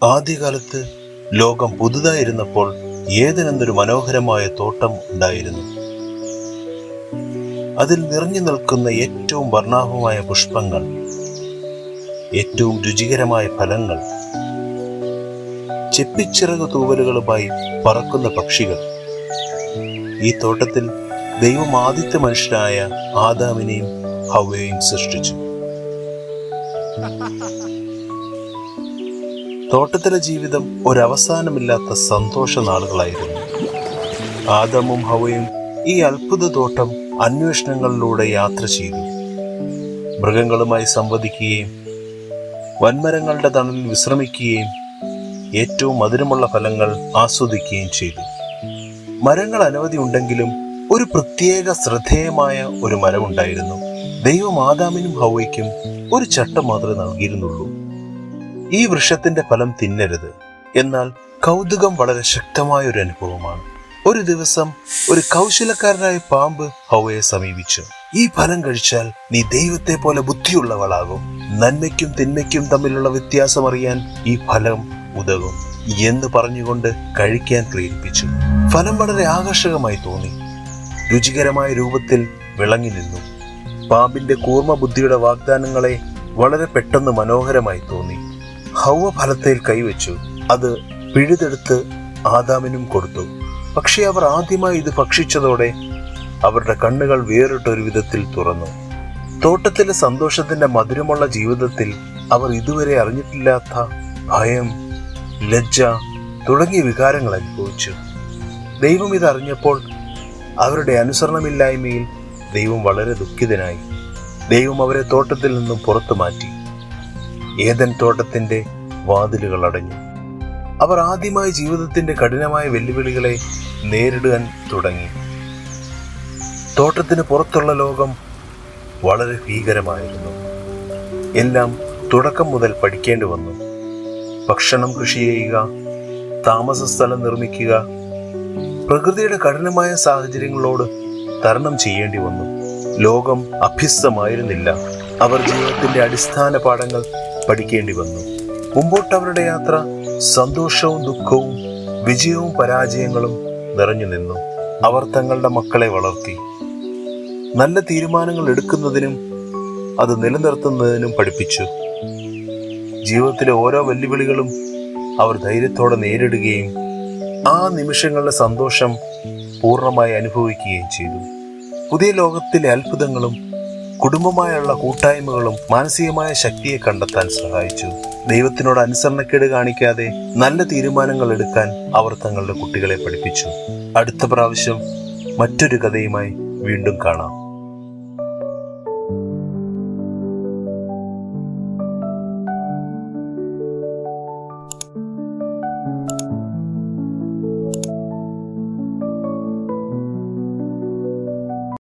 ആദ്യകാലത്ത് ലോകം പുതുതായിരുന്നപ്പോൾ ഏദൻ എന്നൊരു മനോഹരമായ തോട്ടം ഉണ്ടായിരുന്നു. അതിൽ നിറഞ്ഞു നിൽക്കുന്ന ഏറ്റവും വർണ്ണാഭമായ പുഷ്പങ്ങൾ, ഏറ്റവും രുചികരമായ ഫലങ്ങൾ, ചെപ്പിച്ചിറകു തൂവലുകളുമായി പറക്കുന്ന പക്ഷികൾ. ഈ തോട്ടത്തിൽ ദൈവം ആദ്യത്തെ മനുഷ്യനായ ആദാമിനെയും ഹവ്വയെയും സൃഷ്ടിച്ചു. തോട്ടത്തിലെ ജീവിതം ഒരവസാനമില്ലാത്ത സന്തോഷ നാളുകളായിരുന്നു. ആദമും ഹവ്വയും ഈ അത്ഭുത തോട്ടം അന്വേഷണങ്ങളിലൂടെ യാത്ര ചെയ്തു. മൃഗങ്ങളുമായി സംവദിക്കുകയും വൻമരങ്ങളുടെ തണലിൽ വിശ്രമിക്കുകയും ഏറ്റവും മധുരമുള്ള ഫലങ്ങൾ ആസ്വദിക്കുകയും ചെയ്തു. മരങ്ങൾ അനവധി ഉണ്ടെങ്കിലും ഒരു പ്രത്യേക ശ്രദ്ധേയമായ ഒരു മരമുണ്ടായിരുന്നു. ദൈവം ആദാമിനും ഹവ്വയ്ക്കും ഒരു ചട്ടം മാത്രമേ നൽകിയിരുന്നുള്ളൂ: ഈ വൃക്ഷത്തിന്റെ ഫലം തിന്നരുത്. എന്നാൽ കൗതുകം വളരെ ശക്തമായ ഒരു അനുഭവമാണ്. ഒരു ദിവസം ഒരു കൗശലക്കാരനായ പാമ്പ് ഹവ്വയെ സമീപിച്ചു. ഈ ഫലം കഴിച്ചാൽ നീ ദൈവത്തെ പോലെ ബുദ്ധിയുള്ളവളാകും, നന്മയ്ക്കും തിന്മയ്ക്കും തമ്മിലുള്ള വ്യത്യാസം അറിയാൻ ഈ ഫലം ഉതകും എന്ന് പറഞ്ഞുകൊണ്ട് കഴിക്കാൻ പ്രേരിപ്പിച്ചു. ഫലം വളരെ ആകർഷകമായി തോന്നി, രുചികരമായ രൂപത്തിൽ വിളങ്ങി നിന്നു. പാമ്പിന്റെ കൂർമ്മ ബുദ്ധിയുടെ വാഗ്ദാനങ്ങളെ വളരെ പെട്ടെന്ന് മനോഹരമായി തോന്നി. ഹവ്വ ഫലത്തിൽ കൈവച്ചു. അത് പിഴുതെടുത്ത് ആദാമിനും കൊടുത്തു. പക്ഷെ അവർ ആദ്യമായി ഇത് ഭക്ഷിച്ചതോടെ അവരുടെ കണ്ണുകൾ വേറിട്ടൊരു വിധത്തിൽ തുറന്നു. തോട്ടത്തിലെ സന്തോഷത്തിന്റെ മധുരമുള്ള ജീവിതത്തിൽ അവർ ഇതുവരെ അറിഞ്ഞിട്ടില്ലാത്ത ഭയം, ലജ്ജ തുടങ്ങിയ വികാരങ്ങൾ അനുഭവിച്ചു. ദൈവം ഇതറിഞ്ഞപ്പോൾ അവരുടെ അനുസരണമില്ലായ്മയിൽ ദൈവം വളരെ ദുഃഖിതനായി. ദൈവം അവരെ തോട്ടത്തിൽ നിന്നും പുറത്തു മാറ്റി. ഏദൻ തോട്ടത്തിന്റെ വാതിലുകൾ അടഞ്ഞു. അവർ ആദ്യമായി ജീവിതത്തിന്റെ കഠിനമായ വെല്ലുവിളികളെ നേരിടാൻ തുടങ്ങി. തോട്ടത്തിന് പുറത്തുള്ള ലോകം വളരെ ഭീകരമായിരുന്നു. എല്ലാം തുടക്കം മുതൽ പഠിക്കേണ്ടി വന്നു. ഭക്ഷണം കൃഷി ചെയ്യുക, താമസ സ്ഥലം നിർമ്മിക്കുക, പ്രകൃതിയുടെ കഠിനമായ സാഹചര്യങ്ങളോട് തരണം ചെയ്യേണ്ടി വന്നു. ലോകം അഭ്യസ്തമായിരുന്നില്ല. അവർ ജീവിതത്തിന്റെ അടിസ്ഥാന പാഠങ്ങൾ പഠിക്കേണ്ടി വന്നു. മുമ്പോട്ട് അവരുടെ യാത്ര സന്തോഷവും ദുഃഖവും വിജയവും പരാജയങ്ങളും നിറഞ്ഞു നിന്നു. അവർ തങ്ങളുടെ മക്കളെ വളർത്തി. നല്ല തീരുമാനങ്ങൾ എടുക്കുന്നതിനും അത് നിലനിർത്തുന്നതിനും പഠിപ്പിച്ചു. ജീവിതത്തിലെ ഓരോ വെല്ലുവിളികളും അവർ ധൈര്യത്തോടെ നേരിടുകയും ആ നിമിഷങ്ങളുടെ സന്തോഷം പൂർണ്ണമായി അനുഭവിക്കുകയും ചെയ്തു. പുതിയ ലോകത്തിലെ അത്ഭുതങ്ങളും കുടുംബമായുള്ള കൂട്ടായ്മകളും മാനസികമായ ശക്തിയെ കണ്ടെത്താൻ സഹായിച്ചു. ദൈവത്തിനോട് അനുസരണക്കേട് കാണിക്കാതെ നല്ല തീരുമാനങ്ങൾ എടുക്കാൻ അവർ തങ്ങളുടെ കുട്ടികളെ പഠിപ്പിച്ചു. അടുത്ത പ്രാവശ്യം മറ്റൊരു കഥയുമായി വീണ്ടും കാണാം.